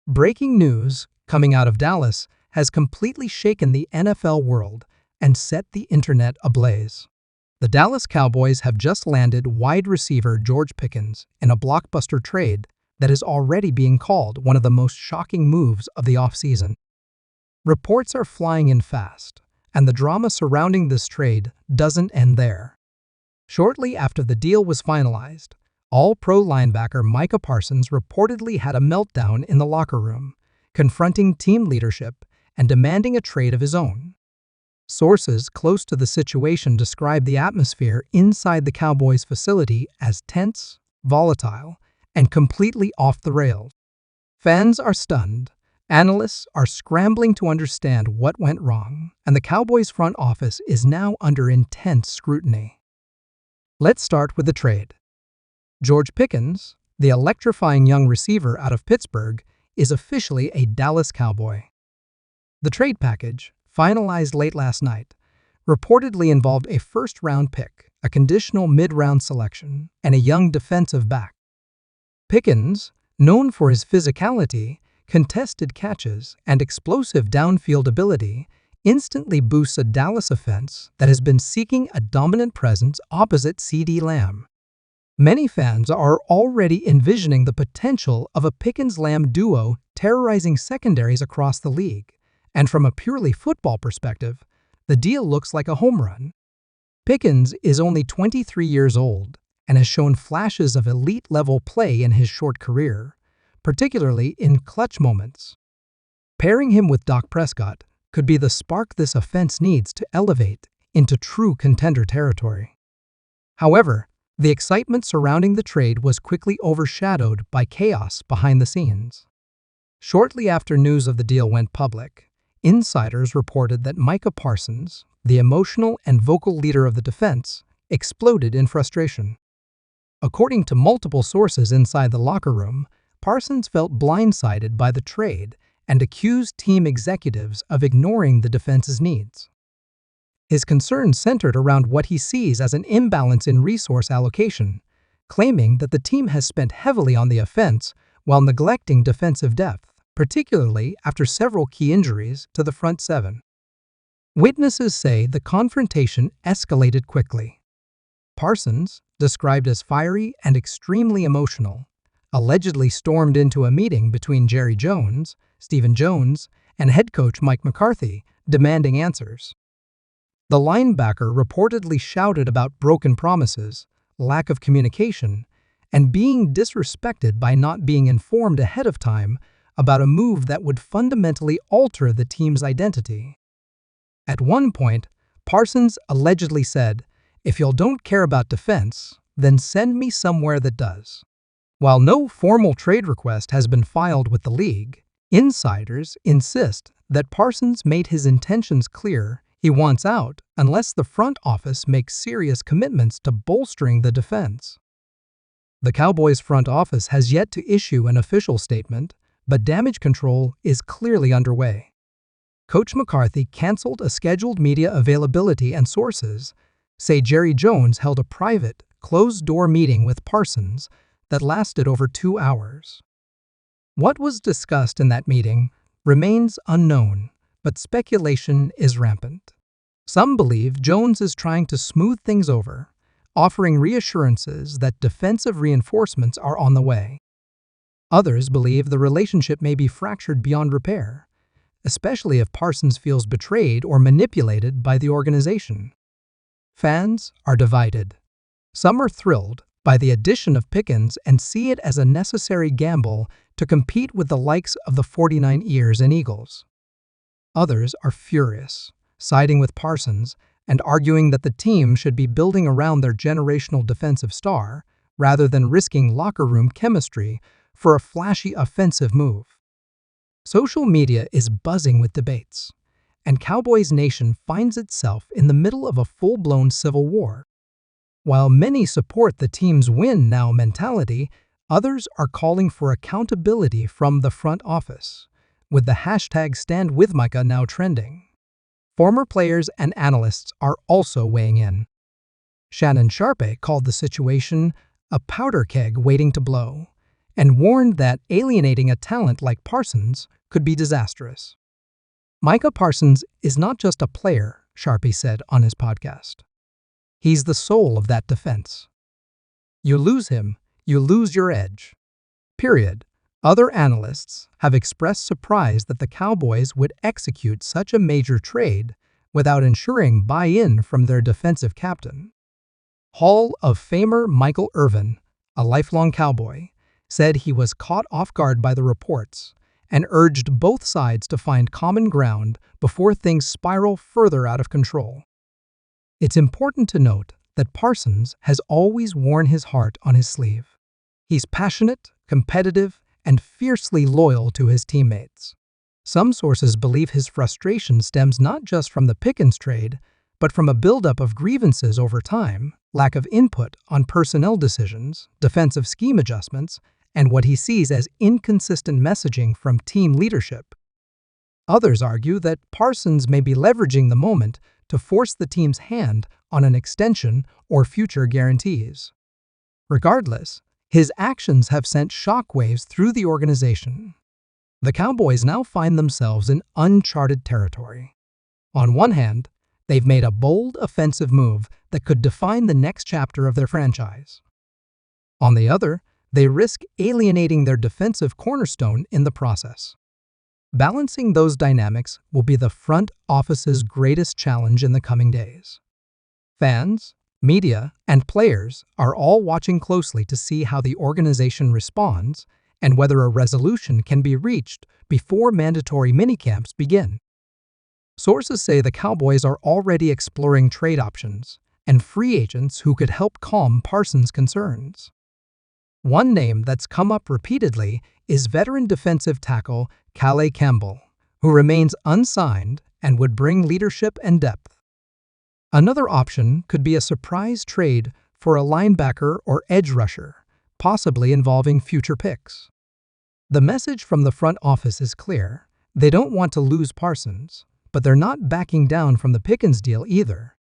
Breaking news coming out of Dallas has completely shaken the NFL world and set the internet ablaze. The Dallas Cowboys have just landed wide receiver George Pickens in a blockbuster trade that is already being called one of the most shocking moves of the offseason. Reports are flying in fast, and the drama surrounding this trade doesn't end there. Shortly after the deal was finalized, All-Pro linebacker Micah Parsons reportedly had a meltdown in the locker room, confronting team leadership and demanding a trade of his own. Sources close to the situation describe the atmosphere inside the Cowboys facility as tense, volatile, and completely off the rails. Fans are stunned, analysts are scrambling to understand what went wrong, and the Cowboys front office is now under intense scrutiny. Let's start with the trade. George Pickens, the electrifying young receiver out of Pittsburgh, is officially a Dallas Cowboy. The trade package, finalized late last night, reportedly involved a first-round pick, a conditional mid-round selection, and a young defensive back. Pickens, known for his physicality, contested catches, and explosive downfield ability, instantly boosts a Dallas offense that has been seeking a dominant presence opposite CeeDee Lamb. Many fans are already envisioning the potential of a Pickens-Lamb duo terrorizing secondaries across the league, and from a purely football perspective, the deal looks like a home run. Pickens is only 23 years old and has shown flashes of elite-level play in his short career, particularly in clutch moments. Pairing him with Dak Prescott could be the spark this offense needs to elevate into true contender territory. However, the excitement surrounding the trade was quickly overshadowed by chaos behind the scenes. Shortly after news of the deal went public, insiders reported that Micah Parsons, the emotional and vocal leader of the defense, exploded in frustration. According to multiple sources inside the locker room, Parsons felt blindsided by the trade and accused team executives of ignoring the defense's needs. His concerns centered around what he sees as an imbalance in resource allocation, claiming that the team has spent heavily on the offense while neglecting defensive depth, particularly after several key injuries to the front seven. Witnesses say the confrontation escalated quickly. Parsons, described as fiery and extremely emotional, allegedly stormed into a meeting between Jerry Jones, Stephen Jones, and head coach Mike McCarthy, demanding answers. The linebacker reportedly shouted about broken promises, lack of communication, and being disrespected by not being informed ahead of time about a move that would fundamentally alter the team's identity. At one point, Parsons allegedly said, "If y'all don't care about defense, then send me somewhere that does." While no formal trade request has been filed with the league, insiders insist that Parsons made his intentions clear. He wants out unless the front office makes serious commitments to bolstering the defense. The Cowboys front office has yet to issue an official statement, but damage control is clearly underway. Coach McCarthy canceled a scheduled media availability, and sources say Jerry Jones held a private, closed-door meeting with Parsons that lasted over 2 hours. What was discussed in that meeting remains unknown, but speculation is rampant. Some believe Jones is trying to smooth things over, offering reassurances that defensive reinforcements are on the way. Others believe the relationship may be fractured beyond repair, especially if Parsons feels betrayed or manipulated by the organization. Fans are divided. Some are thrilled by the addition of Pickens and see it as a necessary gamble to compete with the likes of the 49ers and Eagles. Others are furious, siding with Parsons and arguing that the team should be building around their generational defensive star rather than risking locker room chemistry for a flashy offensive move. Social media is buzzing with debates, and Cowboys Nation finds itself in the middle of a full-blown civil war. While many support the team's win now mentality, others are calling for accountability from the front office, with the hashtag #StandWithMicah now trending. Former players and analysts are also weighing in. Shannon Sharpe called the situation a powder keg waiting to blow, and warned that alienating a talent like Parsons could be disastrous. Micah Parsons is not just a player, Sharpie said on his podcast. He's the soul of that defense. You lose him, you lose your edge. Period. Other analysts have expressed surprise that the Cowboys would execute such a major trade without ensuring buy-in from their defensive captain. Hall of Famer Michael Irvin, a lifelong Cowboy, said he was caught off guard by the reports and urged both sides to find common ground before things spiral further out of control. It's important to note that Parsons has always worn his heart on his sleeve. He's passionate, competitive, and fiercely loyal to his teammates. Some sources believe his frustration stems not just from the Pickens trade, but from a buildup of grievances over time, lack of input on personnel decisions, defensive scheme adjustments, and what he sees as inconsistent messaging from team leadership. Others argue that Parsons may be leveraging the moment to force the team's hand on an extension or future guarantees. Regardless, his actions have sent shockwaves through the organization. The Cowboys now find themselves in uncharted territory. On one hand, they've made a bold offensive move that could define the next chapter of their franchise. On the other, they risk alienating their defensive cornerstone in the process. Balancing those dynamics will be the front office's greatest challenge in the coming days. Fans, media, and players are all watching closely to see how the organization responds and whether a resolution can be reached before mandatory minicamps begin. Sources say the Cowboys are already exploring trade options and free agents who could help calm Parsons' concerns. One name that's come up repeatedly is veteran defensive tackle Calais Campbell, who remains unsigned and would bring leadership and depth. Another option could be a surprise trade for a linebacker or edge rusher, possibly involving future picks. The message from the front office is clear. They don't want to lose Parsons, but they're not backing down from the Pickens deal either.